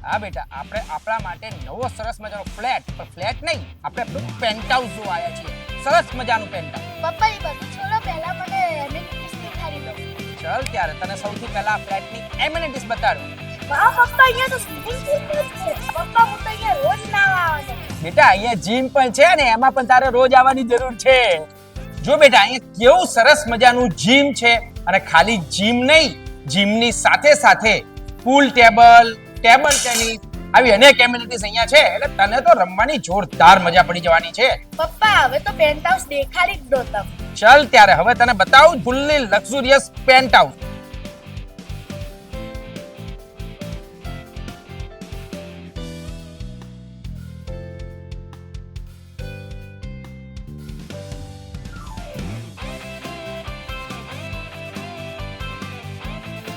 હા બેટા, આપણે આપણા માટે નવો સરસ મજાનો ફ્લેટ, પણ ફ્લેટ નહીં, આપણે પેન્ટહાઉસ જોવા આવ્યા છીએ. સરસ મજાનું પેન્ટહાઉસ. પપ્પા એ બધું છોડો, પહેલા મને એમિનિટીઝ દેખાડી દો. ચાલ ત્યારે તને સૌથી પહેલા ફ્લેટની એમિનિટીઝ બતાડું. વાહ પપ્પા, અહીંયા તો સ્વિમિંગ પૂલ પણ છે. પપ્પા હું તો અહીંયા રોજ નાવા આવવાનો. બેટા અહીંયા જીમ પણ છે ને એમાં પણ તારે રોજ આવવાની જરૂર છે. જો બેટા અહીંયા કેવું સરસ મજાનું જીમ છે, અને ખાલી જીમ નહીં, જીમની સાથે સાથે પૂલ ટેબલ, ટેબલ ટેનિસ આવી અનેક એમિનિટીઝ અહીંયા છે. એટલે તને તો રમવાની જોરદાર મજા પડી જવાની છે. પપ્પા હવે તો પેન્ટહાઉસ દેખાડી જ દો તમે. ચાલ ત્યારે હવે તને બતાવું ફૂલ્લી લક્ઝુરિયસ પેન્ટહાઉસ.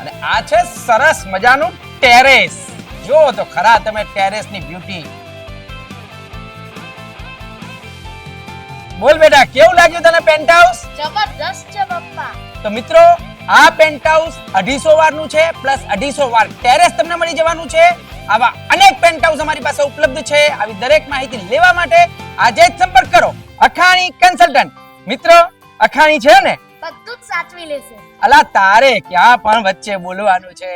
અને આ છે સરસ મજાનું ટેરેસ. જો તો ખરા તમે ટેરેસની બ્યુટી. બોલ બેટા, કેવું લાગ્યું તને પેન્ટહાઉસ? જબરદસ્ત છે પપ્પા. તો મિત્રો, આ પેન્ટહાઉસ 250 વારનું છે, પ્લસ 250 વાર ટેરેસ તમને મળી જવાનું છે. આવા અનેક પેન્ટહાઉસ અમારી પાસે ઉપલબ્ધ છે. આવી દરેક માહિતી લેવા માટે આજે જ સંપર્ક કરો અખાણી કન્સલ્ટન્ટ. મિત્રો, અખાણી છે ને? બધું જ સાચવી લેશે. અલા તારે ક્યાં પણ વચ્ચે બોલવાનું છે.